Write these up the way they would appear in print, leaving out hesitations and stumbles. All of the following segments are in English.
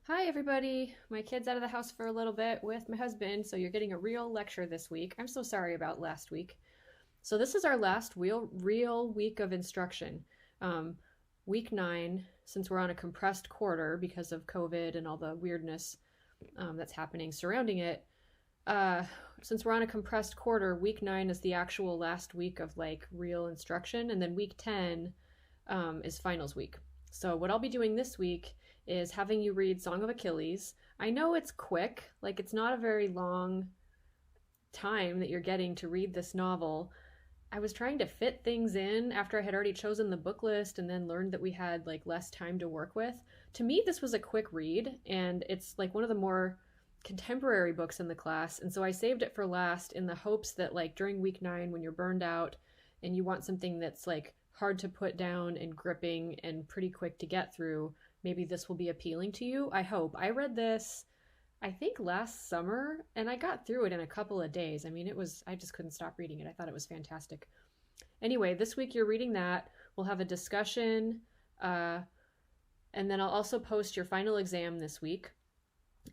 Hi, everybody. My kid's out of the house for a little bit with my husband, so you're getting a real lecture this week. I'm so sorry about last week. So, this is our last real week of instruction. Um, week 9, since we're on a compressed quarter because of COVID and all the weirdness that's happening surrounding it. Uh, since we're on a compressed quarter, week 9 is the actual last week of like real instruction, and then week 10 is finals week. So, what I'll be doing this week is having you read Song of Achilles. I know it's quick, like, it's not a very long time that you're getting to read this novel. I was trying to fit things in after I had already chosen the book list and then learned that we had like less time to work with. To me, this was a quick read, and it's like one of the more contemporary books in the class. And so I saved it for last in the hopes that, like, during week 9, when you're burned out and you want something that's like hard to put down and gripping and pretty quick to get through, maybe this will be appealing to you. I hope. I read this, I think, last summer, and I got through it in a couple of days. I mean, I just couldn't stop reading it. I thought it was fantastic. Anyway, this week you're reading that. We'll have a discussion, uh, and then I'll also post your final exam this week,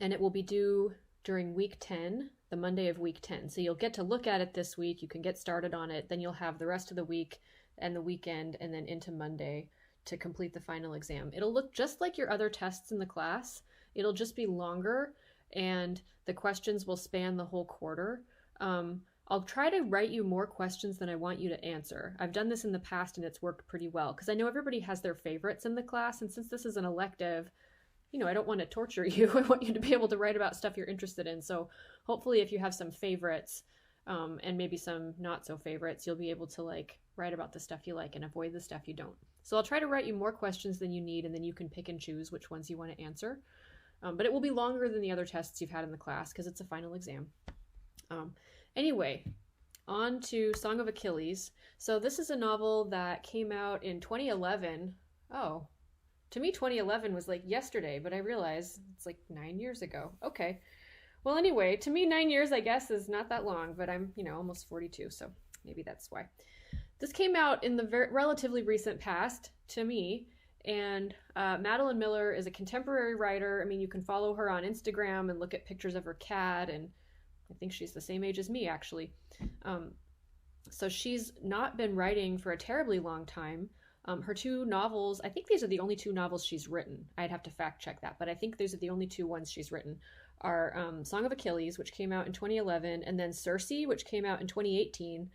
and it will be due during week 10, the Monday of week 10. So you'll get to look at it this week. You can get started on it. Then you'll have the rest of the week and the weekend and then into Monday to complete the final exam. It'll look just like your other tests in the class. It'll just be longer, and the questions will span the whole quarter. I'll try to write you more questions than I want you to answer. I've done this in the past and it's worked pretty well because I know everybody has their favorites in the class, and since this is an elective, I don't want to torture you. I want you to be able to write about stuff you're interested in. So hopefully if you have some favorites, and maybe some not so favorites, you'll be able to like write about the stuff you like and avoid the stuff you don't. So I'll try to write you more questions than you need, and then you can pick and choose which ones you want to answer. But it will be longer than the other tests you've had in the class because it's a final exam. Um, anyway, on to Song of Achilles. So this is a novel that came out in 2011. Oh, to me 2011 was like yesterday, but I realize it's like 9 years ago. Okay. Well, anyway, to me 9 years, I guess, is not that long, but I'm, almost 42, so maybe that's why. This came out in the relatively recent past to me, and Madeline Miller is a contemporary writer. I mean, you can follow her on Instagram and look at pictures of her cat, and I think she's the same age as me, actually. Um, so she's not been writing for a terribly long time. Her two novels, I think these are the only two novels she's written. I'd have to fact check that, but I think these are the only two ones she's written, are Song of Achilles, which came out in 2011, and then Circe, which came out in 2018,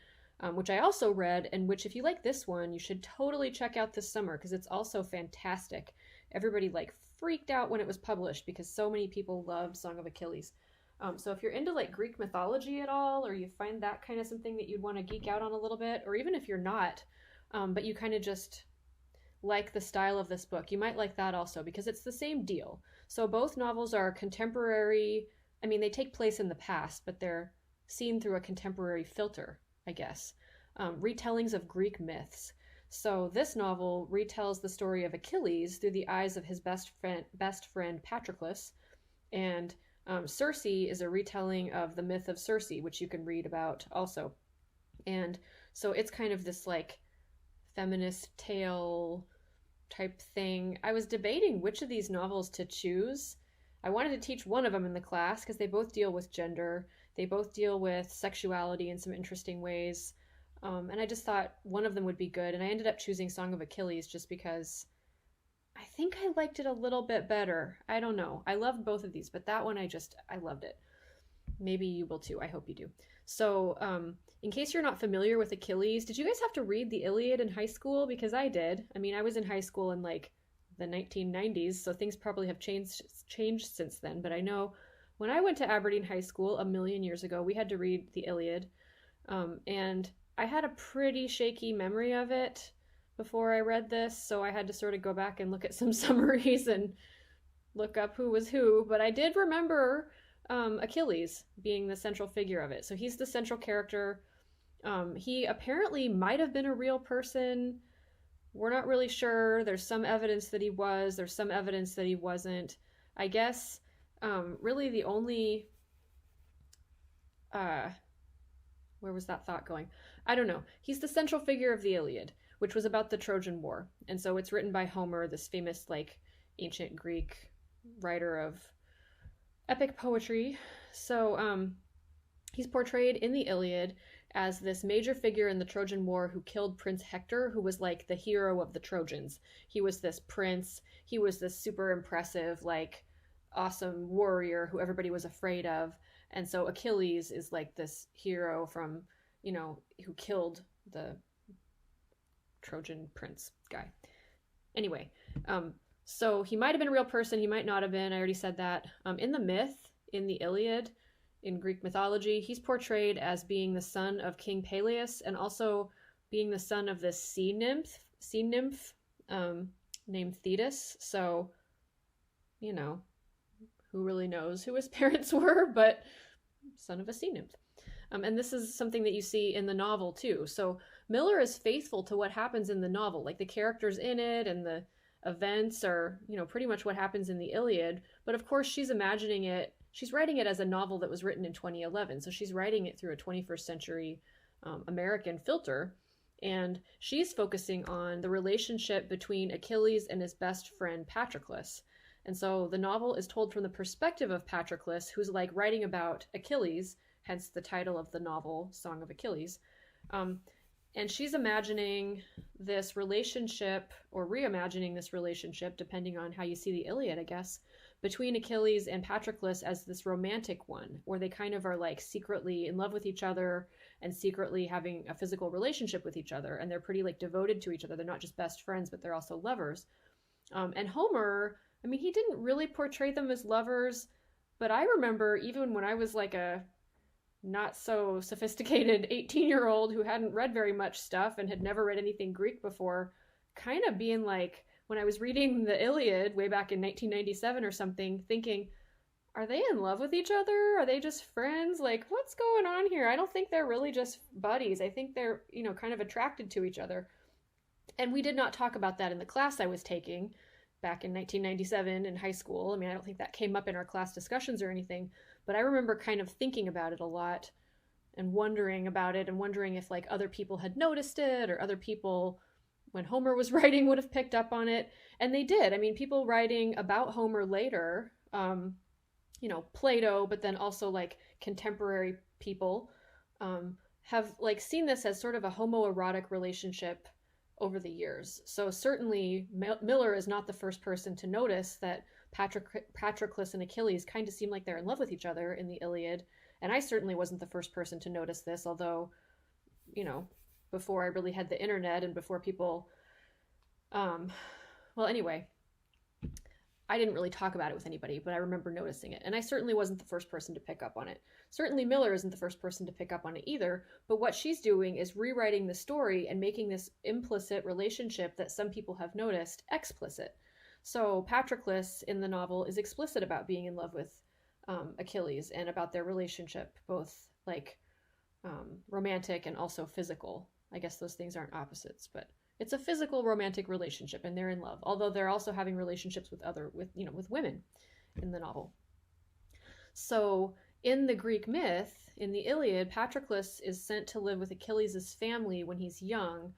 which I also read, and which, if you like this one, you should totally check out this summer because it's also fantastic. Everybody like freaked out when it was published because so many people loved Song of Achilles. So if you're into like Greek mythology at all, or you find that kind of something that you'd want to geek out on a little bit, or even if you're not, but you kind of just like the style of this book, you might like that also because it's the same deal. So both novels are contemporary. I mean, they take place in the past, but they're seen through a contemporary filter, I guess. Retellings of Greek myths. So this novel retells the story of Achilles through the eyes of his best friend Patroclus, and Circe is a retelling of the myth of Circe, which you can read about also. And so it's kind of this like feminist tale type thing. I was debating which of these novels to choose. I wanted to teach one of them in the class because they both deal with gender. They both deal with sexuality in some interesting ways. And I just thought one of them would be good. And I ended up choosing Song of Achilles just because I think I liked it a little bit better. I don't know. I loved both of these, but that one I loved it. Maybe you will too. I hope you do. So, in case you're not familiar with Achilles, did you guys have to read the Iliad in high school? Because I did. I mean, I was in high school in like the 1990s, so things probably have changed since then. But I know when I went to Aberdeen High School a million years ago, we had to read the Iliad, and I had a pretty shaky memory of it before I read this, so I had to sort of go back and look at some summaries and look up who was who. But I did remember Achilles being the central figure of it. So he's the central character. He apparently might have been a real person. We're not really sure. There's some evidence that he was. There's some evidence that he wasn't. I guess really the only... where was that thought going? I don't know. He's the central figure of the Iliad, which was about the Trojan War. And so it's written by Homer, this famous like ancient Greek writer of epic poetry. So he's portrayed in the Iliad as this major figure in the Trojan War who killed Prince Hector, who was like the hero of the Trojans. He was this prince, he was this super impressive, like awesome warrior who everybody was afraid of. And so Achilles is like this hero from, who killed the Trojan prince guy. Anyway, so he might have been a real person, he might not have been. I already said that. In the myth, in the Iliad, in Greek mythology, he's portrayed as being the son of King Peleus and also being the son of this sea nymph named Thetis. So, who really knows who his parents were, but son of a sea nymph. And this is something that you see in the novel too. So Miller is faithful to what happens in the novel. Like the characters in it and the events are, pretty much what happens in the Iliad. But of course, she's imagining it. She's writing it as a novel that was written in 2011. So she's writing it through a 21st century American filter. And she's focusing on the relationship between Achilles and his best friend Patroclus. And so the novel is told from the perspective of Patroclus, who's like writing about Achilles, hence the title of the novel, Song of Achilles. And she's imagining this relationship, or reimagining this relationship, depending on how you see the Iliad, I guess, between Achilles and Patroclus as this romantic one, where they kind of are like secretly in love with each other and secretly having a physical relationship with each other. And they're pretty like devoted to each other. They're not just best friends, but they're also lovers. And Homer, I mean, he didn't really portray them as lovers, but I remember even when I was like a not so sophisticated 18-year-old who hadn't read very much stuff and had never read anything Greek before, kind of being like, when I was reading the Iliad way back in 1997 or something, thinking, are they in love with each other? Are they just friends? Like, what's going on here? I don't think they're really just buddies. I think they're, kind of attracted to each other. And we did not talk about that in the class I was taking back in 1997 in high school. I mean, I don't think that came up in our class discussions or anything, but I remember kind of thinking about it a lot and wondering about it and wondering if like other people had noticed it or other people when Homer was writing would have picked up on it. And they did. I mean, people writing about Homer later, Plato, but then also like contemporary people have like seen this as sort of a homoerotic relationship over the years. So certainly Miller is not the first person to notice that Patroclus and Achilles kind of seem like they're in love with each other in the Iliad. And I certainly wasn't the first person to notice this, although, before I really had the internet and before people, anyway, I didn't really talk about it with anybody, but I remember noticing it. And I certainly wasn't the first person to pick up on it. Certainly Miller isn't the first person to pick up on it either, but what she's doing is rewriting the story and making this implicit relationship that some people have noticed explicit. So Patroclus in the novel is explicit about being in love with Achilles and about their relationship, both like romantic and also physical. I guess those things aren't opposites, but it's a physical romantic relationship and they're in love, although they're also having relationships with women in the novel. So in the Greek myth, in the Iliad, Patroclus is sent to live with Achilles' family when he's young.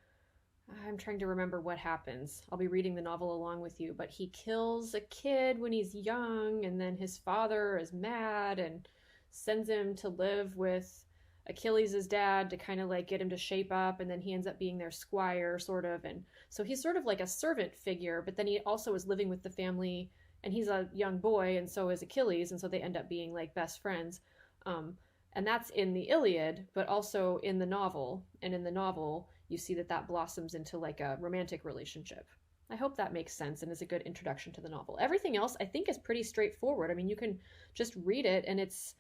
I'm trying to remember what happens. I'll be reading the novel along with you, but he kills a kid when he's young, and then his father is mad and sends him to live with Achilles' dad to kind of like get him to shape up, and then he ends up being their squire, sort of. And so he's sort of like a servant figure, but then he also is living with the family, and he's a young boy, and so is Achilles, and so they end up being like best friends. And that's in the Iliad, but also in the novel. And in the novel, you see that blossoms into like a romantic relationship. I hope that makes sense and is a good introduction to the novel. Everything else I think is pretty straightforward. I mean, you can just read it and it's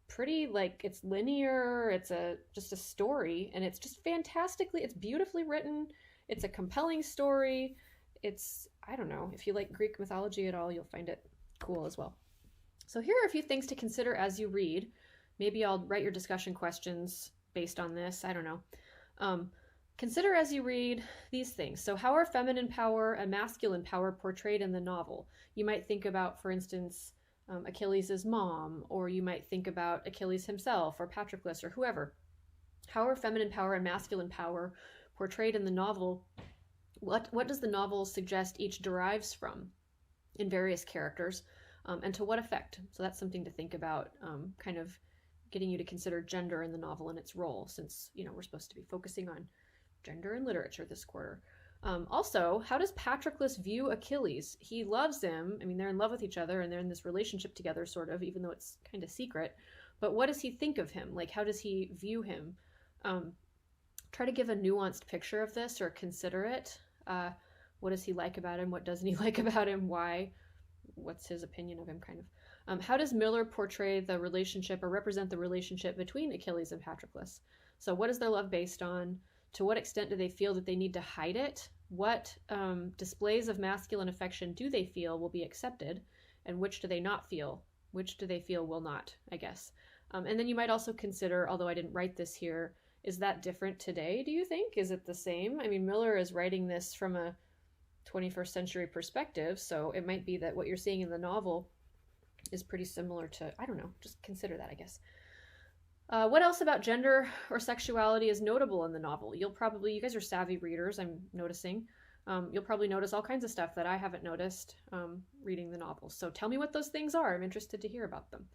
pretty like, it's linear, it's just a story, and it's just it's beautifully written. It's a compelling story. I don't know, if you like Greek mythology at all, you'll find it cool as well. So here are a few things to consider as you read. Maybe I'll write your discussion questions based on this. I don't know. Consider as you read these things. So how are feminine power and masculine power portrayed in the novel? You might think about, for instance, Achilles' mom, or you might think about Achilles himself or Patroclus or whoever. How are feminine power and masculine power portrayed in the novel? What does the novel suggest each derives from in various characters? and to what effect. So that's something to think about, kind of getting you to consider gender in the novel and its role, since, we're supposed to be focusing on gender in literature this quarter. Also, how does Patroclus view Achilles? He loves him. I mean, they're in love with each other and they're in this relationship together, sort of, even though it's kind of secret. But what does he think of him? Like, how does he view him? Try to give a nuanced picture of this, or consider it. What does he like about him? What doesn't he like about him? Why? What's his opinion of him, kind of? How does Miller portray the relationship or represent the relationship between Achilles and Patroclus? So what is their love based on? To what extent do they feel that they need to hide it? What displays of masculine affection do they feel will be accepted? And which do they not feel? Which do they feel will not, I guess? And then you might also consider, although I didn't write this here, is that different today, do you think? Is it the same? I mean, Miller is writing this from a 21st century perspective, so it might be that what you're seeing in the novel is pretty similar to, I don't know, just consider that, I guess. What else about gender or sexuality is notable in the novel? You guys are savvy readers, I'm noticing. You'll probably notice all kinds of stuff that I haven't noticed reading the novel. So tell me what those things are. I'm interested to hear about them.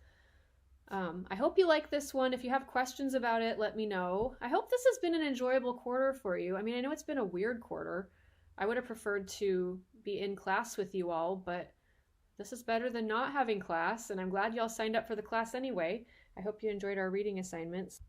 I hope you like this one. If you have questions about it, let me know. I hope this has been an enjoyable quarter for you. I mean, I know it's been a weird quarter. I would have preferred to be in class with you all, but this is better than not having class, and I'm glad y'all signed up for the class anyway. I hope you enjoyed our reading assignments.